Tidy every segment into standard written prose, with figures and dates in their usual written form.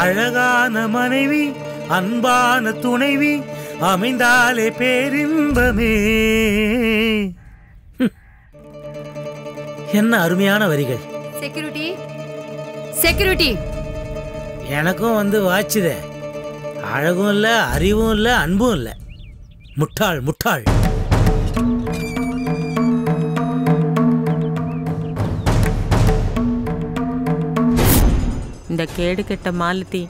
அழகான மனைவி அன்பான துணைவி அமைந்தாலே பேரின்பமே. என்ன அருமையான வரிகள். Security security. எனக்கும் வந்து வாச்சுதே. அழகும் இல்லை, அறிவும் இல்லை, அன்பும் இல்லை. முட்டாள் முட்டாள். இந்த கேடு கெட்ட மாலதி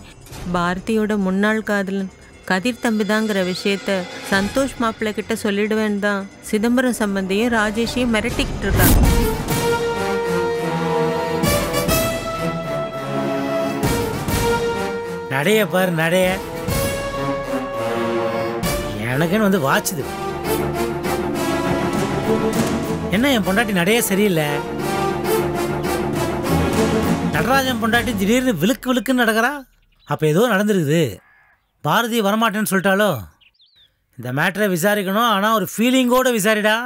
பாரதியோட முன்னாள் காதலன் கதிர் தம்பிதாங்கிற விஷயத்த சந்தோஷ் மாப்பிள்ளை கிட்ட சொல்லிடுவேன்னு தான் சிதம்பரம் சம்பந்தியும் ராஜேஷையும் மிரட்டிக்கிட்டு இருக்காங்க. நடைய பாரு நடைய. எனக்குன்னு வந்து வாச்சுது. என்ன என் பொண்டாட்டி நடைய சரியில்லை. நடராஜன் பொண்டாட்டி திடீர்னு விழுக்கு விழுக்குன்னு நடக்கிறா. அப்போ ஏதோ நடந்துருக்குது. பாரதி வரமாட்டேன்னு சொல்லிட்டாலோ. இந்த மேட்டரை விசாரிக்கணும், ஆனால் ஒரு ஃபீலிங்கோடு விசாரிடா.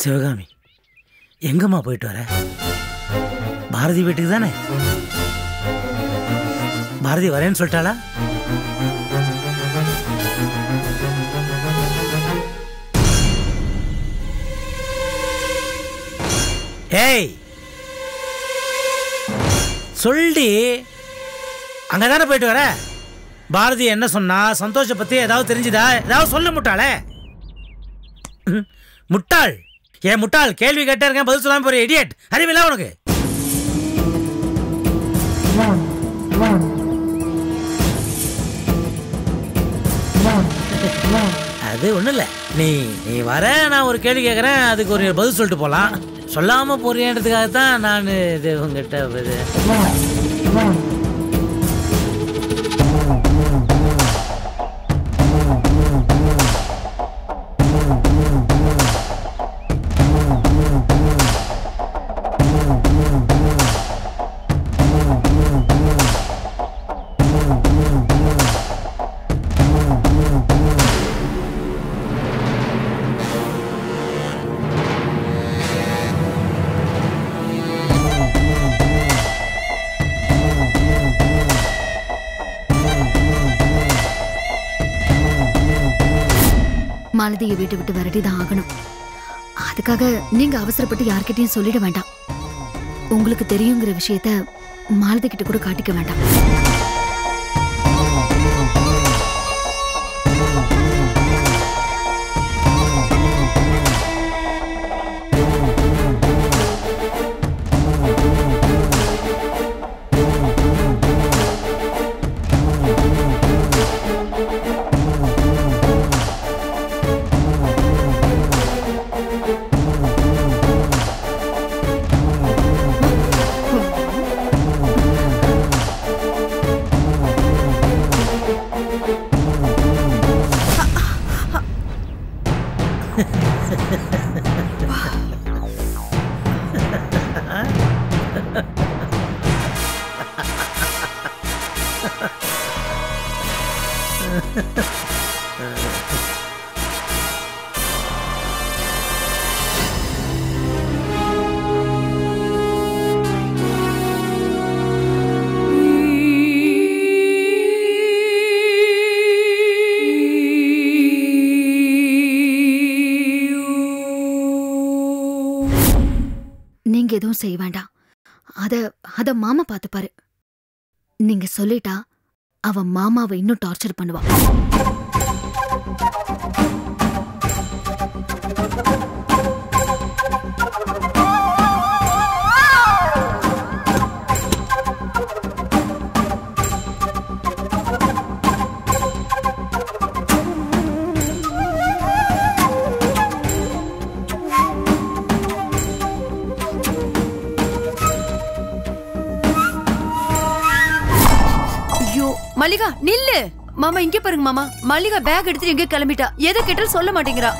சிவகாமி, எங்கம்மா போயிட்டு வர? பாரதி வீட்டுக்கு தானே? பாரதி வரேன்னு சொல்லிட்டாளா? ஏய் சொல்லி அங்கதானே போயிட்டு வர? பாரதி என்ன சொன்னா? சந்தோஷ பத்தி ஏதாவது தெரிஞ்சுதா? ஏதாவது சொல்ல முட்டாளே. முட்டாள். ஏன் முட்டாள்? கேள்வி கேட்டே இருக்கேன், பதில் சொல்லாம போற இடியட். அறிவில்லை உனக்கு? அது ஒன்றும் இல்லை. நீ வர, நான் ஒரு கேள்வி கேட்குறேன், அதுக்கு ஒரு பதில் சொல்லிட்டு போகலாம். சொல்லாமல் போறியன்றதுக்காகத்தான் நான் இது உங்ககிட்ட மாலதியை வீட்டை விட்டு விரட்டிதான் ஆகணும். அதுக்காக நீங்க அவசரப்பட்டு யார்கிட்டையும் சொல்லிட வேண்டாம். உங்களுக்கு தெரியுங்கிற விஷயத்த மாலதி கிட்ட கூட காட்டிக்க வேண்டாம். நீங்க எதுவும் செய்ய வேண்டாம். அத மாமா பாத்துப்பாரு. நீங்க சொல்லிட்டா அவ மாமாவை இன்னும் டார்ச்சர் பண்ணுவா. மல்லிகா நில்லு. மாமா இங்க பாருங்க மாமா. மல்லிகா பேக் எடுத்துட்டு எங்க கிளம்பிட்டா. எதை கேட்டாலும் சொல்ல மாட்டேங்கிறா.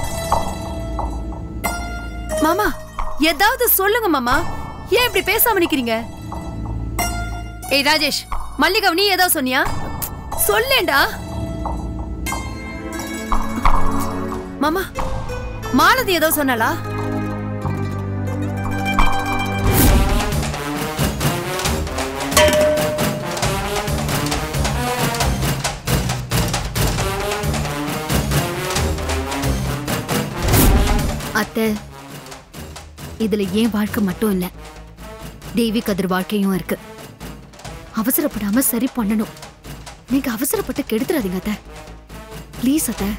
மாமா ஏதாவது சொல்லுங்க மாமா. ஏன் இப்படி பேசாம நிக்கிறீங்க? ஏய் ராஜேஷ், மல்லிகா நீ ஏதாவது சொன்னியா? சொல்லேண்டா. மாமா, மாலதி ஏதோ சொன்னாளா? அத்தை, இதுல ஏன் வாழ்க்கை மட்டும் இல்ல, தேவி கதிர் வாழ்க்கையும் இருக்கு. அவசரப்படாம சரி பண்ணணும். நீங்க அவசரப்பட்டு கெடுத்துறாதீங்க அத்தை. ப்ளீஸ் அத்தை.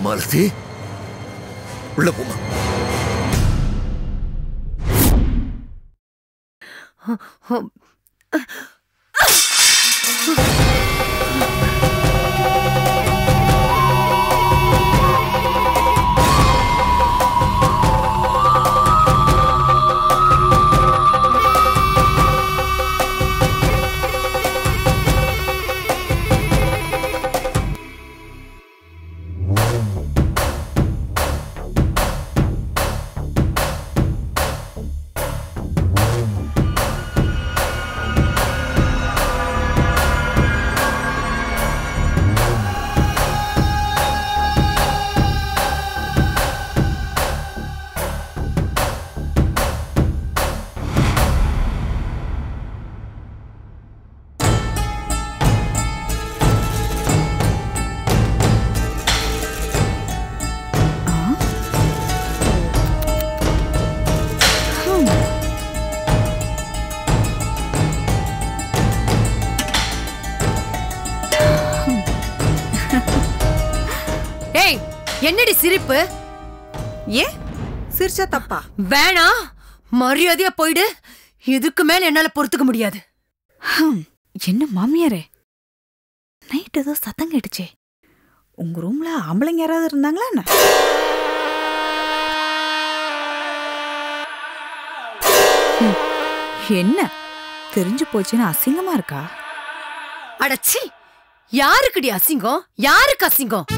மாலதி, உள்ள போமா. என்னடி சிரிப்பு? ஏன் சிரிச்சா தப்பா? வேணா, மரியாதையா போயிடு. இதுக்கு மேல என்னால பொறுத்துக்க முடியாது. என்ன மாமியாரே, நைட் ஏதோ சத்தம் கேட்டுச்சே. உங்க ரூம்ல ஆம்பளைங்க யாராவது இருந்தாங்களா என்ன? என்ன தெரிஞ்சு போச்சுன்னு அசிங்கமா இருக்கா? அடச்சி, யாருக்குடி அசிங்கம்? யாருக்கு அசிங்கம்?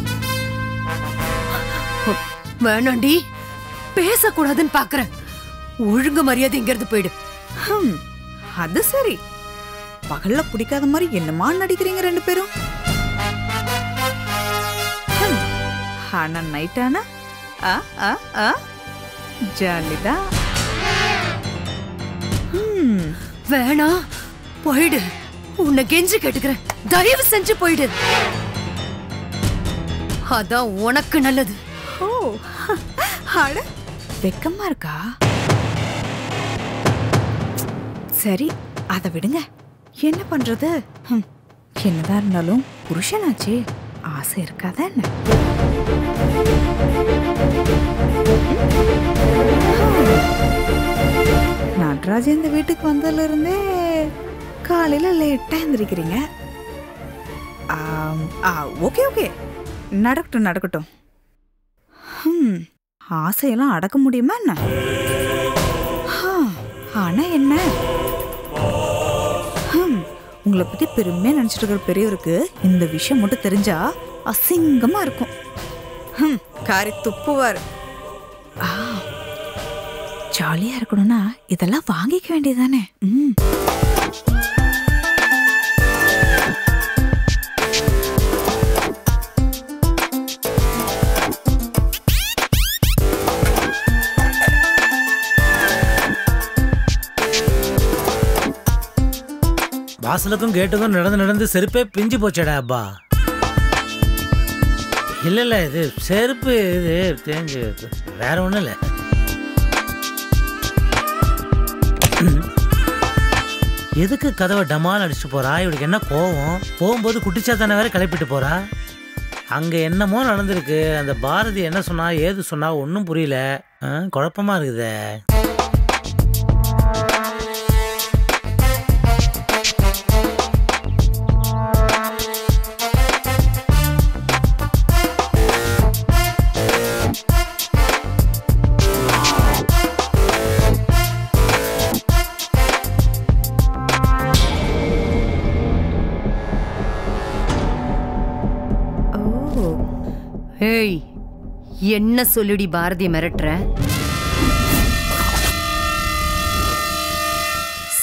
வேணாண்டி, பேசக்கூடாதுன்னு பாக்குறேன். ஒழுங்கு மரியாதை இங்கிருந்து போயிடு. அது சரி, பகல்ல பிடிக்காத மாதிரி என்னமா நடிக்கிறீங்க ரெண்டு பேரும்? ஆனா நைட் ஆனா ஜாலிதான். வேணா, போயிடு. உன்னை கெஞ்சி கேட்டுக்கிறேன், தயவு செஞ்சு போயிடு. அதான் உனக்கு நல்லது. ஓ, அட வெக்கமா இருக்கா? சரி, அதை விடுங்க. என்ன பண்றது? என்னதான் இருந்தாலும் புருஷனாச்சே, ஆசை இருக்காத என்ன? நடராஜ் இந்த வீட்டுக்கு வந்ததுல இருந்தே காலையில லேட்டா எந்திரிக்கிறீங்க. ஓகே ஓகே, நடக்கட்டும் நடக்கட்டும். ஆசையெல்லாம் அடக்க முடியுமா என்ன? ஆனா என்ன, உங்களை பத்தி பெருமையா நினைச்சிட்டு இருக்கிற பெரியவருக்கு இந்த விஷயம் மட்டும் தெரிஞ்சா அசிங்கமா இருக்கும். காரி துப்புவாரு. ஜாலியா இருக்கணும்னா இதெல்லாம் வாங்கிக்க வேண்டியதானே? வாசலுக்கும் கேட்டுக்கும் நடந்து நடந்து செருப்பே பிஞ்சு போச்சடா அப்பா. இல்லை இல்லை, இது செருப்பு, இது தேஞ்சு, வேற ஒன்றும் இல்லை. எதுக்கு கதவை டமால் அடிச்சுட்டு போறா? இவளுக்கு என்ன கோவம்? போகும்போது குட்டிச்சாத்தானே வேற கிளப்பிட்டு போறா. அங்கே என்னமோ நடந்திருக்கு. அந்த பாரதி என்ன சொன்னா, ஏது சொன்னா ஒன்றும் புரியல. குழப்பமா இருக்குதே. ஏய், என்ன சொல்லுடி பாரதி மிரட்டுற?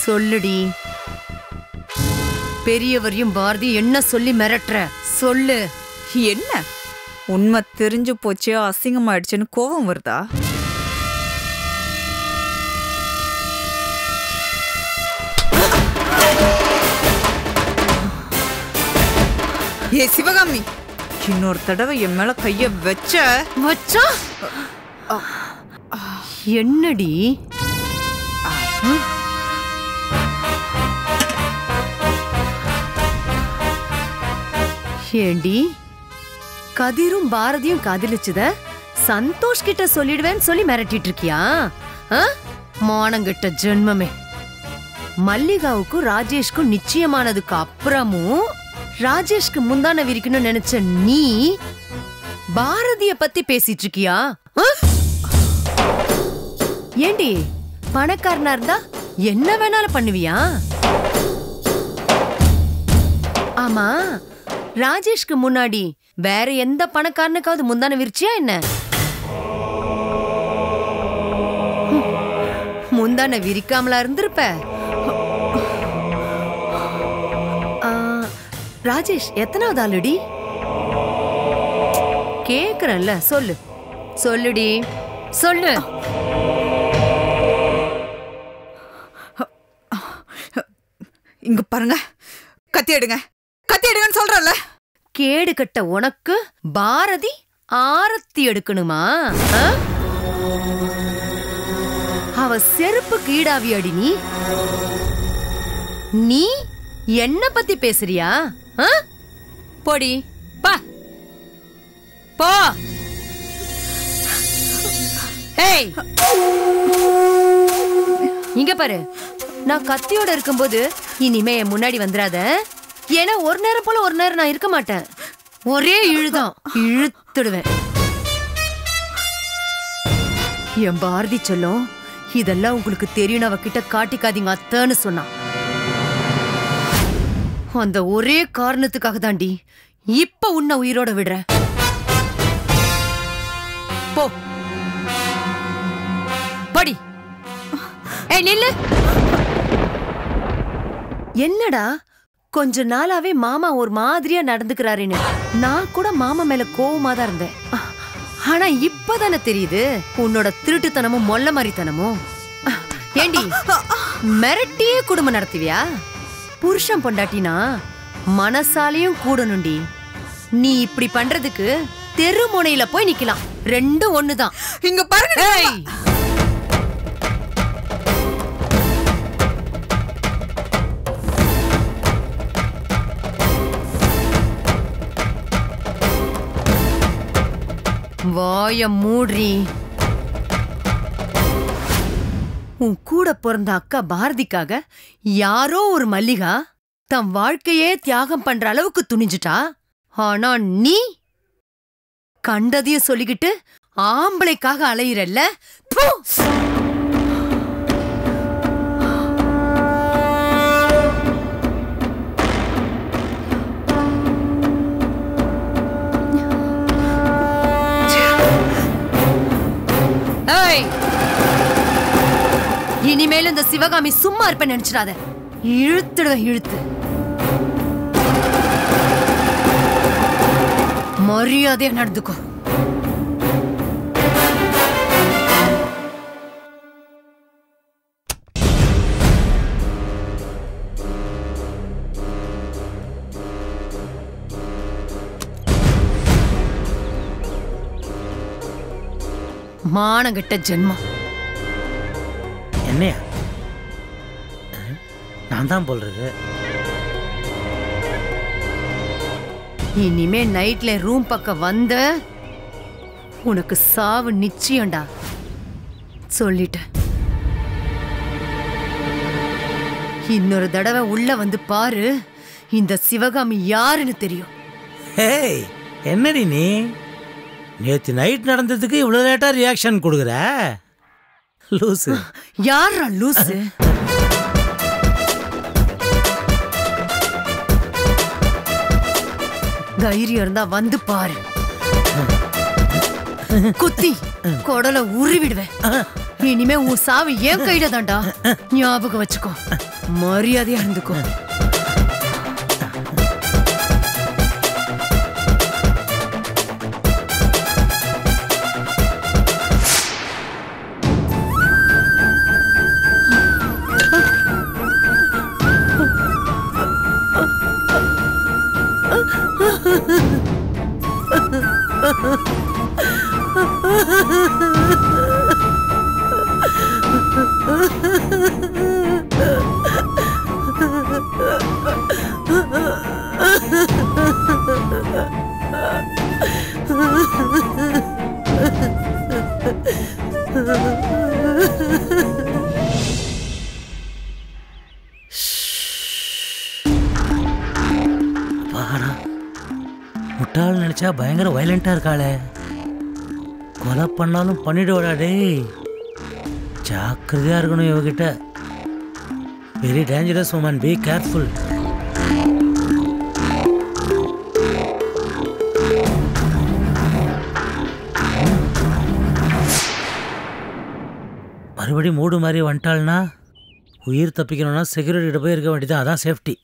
சொல்லுடி. பெரியவரையும் பாரதி என்ன சொல்லி மிரட்டுற? சொல்லு. என்ன உண்மை தெரிஞ்சு போச்சு, அசிங்கமாயிடுச்சுன்னு கோவம் வருதா? ஏ சிவகாமி, இன்னொரு தடவை என் மேல கைய வச்சா என்னடி? ஏண்டி, கதிரும் பாரதியும் காதலிச்சுத சந்தோஷ் கிட்ட சொல்லிடுவேன்னு சொல்லி மிரட்டிட்டு இருக்கியா? மானங்கிட்ட ஜென்மமே. மல்லிகாவுக்கும் ராஜேஷ்க்கும் நிச்சயமானதுக்கு அப்புறமும் ராஜேஷ்க்கு முந்தான விரிக்கணும்னு நினைச்ச நீ பாரதிய பத்தி பேசிட்டு இருக்கியா? ஏண்டி, பணக்காரனா இருந்தா என்ன வேணாலும் பண்ணுவியா? ஆமா, ராஜேஷ்க்கு முன்னாடி வேற எந்த பணக்காரனுக்காவது முந்தான விரிச்சியா என்ன? முந்தான விரிக்காமலா இருந்திருப்ப. ராஜேஷ் எத்தனாவது ஆளுடி? கேக்குறேன்ல, சொல்லு. சொல்லுடி, சொல்லு. இங்க பாருங்க, கத்தி எடுங்க, கத்தி எடுங்கன்னு சொல்றல. கேடு கட்ட உனக்கு பாரதி ஆரத்தி எடுக்கணுமா? அவ செருப்பு கீடாவி அடி. நீ என்ன பத்தி பேசுறியா? போடி, பா போ. ஏய், இங்க பாரு, நான் கத்தியோட இருக்கும்போது இனிமே என் முன்னாடி வந்துடாத. ஏன்னா ஒரு நேரம் போல ஒரு நேரம் நான் இருக்க மாட்டேன். ஒரே இழுதான், இழுத்துடுவேன். என் பாரதி சொல்லும், இதெல்லாம் உங்களுக்கு தெரியும், அவகிட்ட காட்டிக்காதீங்க அத்தன்னு சொன்னான். அந்த ஒரே காரணத்துக்காக தாண்டி இப்ப உன்னை உயிரோட விடுறேன். போ, படி. ஏய் நில்லு. என்னடா, கொஞ்ச நாளாவே மாமா ஒரு மாதிரியா நடந்துக்கிறாருன்னு நான் கூட மாமா மேல கோவமா தான் இருந்தேன். ஆனா இப்பதானே தெரியுது உன்னோட திருட்டுத்தனமும் மொல்ல மாதிரித்தனமும். ஏண்டி, மிரட்டியே குடும்பம் நடத்துவியா? புருஷன் பொண்டாட்டினா மனசாலையும் கூடணும்டி. நீ இப்படி பண்றதுக்கு தெரு முனையில போய் நிக்கலாம். ரெண்டும் ஒண்ணுதான். இங்க பாருங்க. வாய மூடுறி. உன் கூட பிறந்த அக்கா பாரதிக்காக யாரோ ஒரு மல்லிகா தன் வாழ்க்கையே தியாகம் பண்ற அளவுக்கு துணிஞ்சிட்டா. ஆனா நீ கண்டதையும் சொல்லிக்கிட்டு ஆம்பளைக்காக அலையிறல்ல. இனிமேல் இந்த சிவகாமி சும்மா இருப்ப நினைச்சிடாத. இழுத்துடுவ, இழுத்து. மரியாதையா நடந்துக்கோ. மானங்கெட்ட ஜென்மம். என்னையா, நான் தான் போல்றது. இனிமே நைட்ல ரூம் பக்கம் வந்த உனக்கு சாவு நிச்சயம்டா. சொல்லிட்டேன். இன்னொரு தடவை உள்ள வந்து பாரு, இந்த சிவகாமி யாருன்னு தெரியும். ஏய், என்னடி நீ நேத்து நைட் நடந்ததுக்கு இவ்வளவு லேட்டா ரியாக்ஷன் கொடுக்குற? லூசு. யாரா லூசு? தைரியம் இருந்தா வந்து பாரு. குத்தி கொடலை உருவிடுவேன். இனிமே உன் சாவு ஏன் கையில தான்டா. ஞாபகம் வச்சுக்கோ. மரியாதையா இருந்துக்கோ. முட்டாள் நினைச்சா பயங்கர வயலண்டா இருக்காளே. கொலை பண்ணாலும் பண்ணிடுவாடா டேய். ஜாக்கிரதையா இருக்கணும் இவகிட்ட. Very dangerous woman, be careful. மறுபடியும் மூடு மாதிரி வந்துட்டாள்னா உயிர் தப்பிக்கணும்னா செக்யூரிட்டிகிட்ட போய் இருக்க வேண்டியதான், அதான் சேஃப்டி.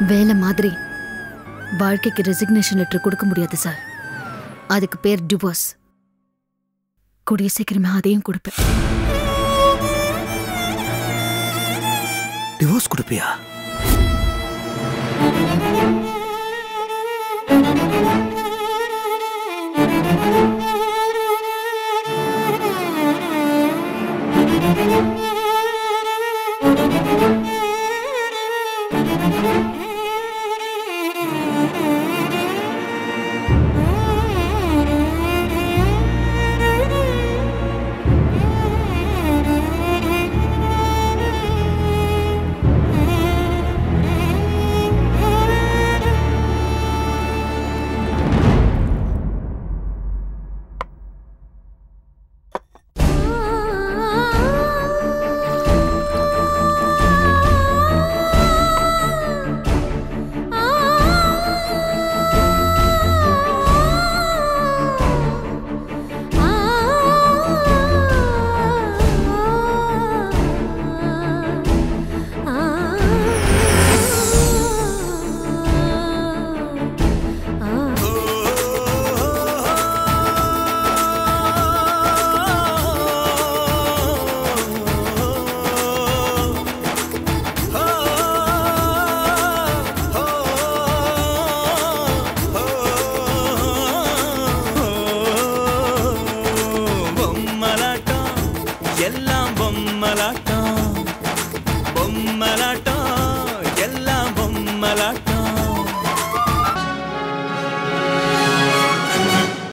வேலை மாதிரி வாழ்க்கைக்கு ரெசிக்னேஷன் லெட்டர் கொடுக்க முடியாது சார். அதுக்கு பேர் டிவோர்ஸ். கூடிய சீக்கிரமே அதையும் கொடுப்பேன். டிவோர்ஸ் கொடுப்பியா?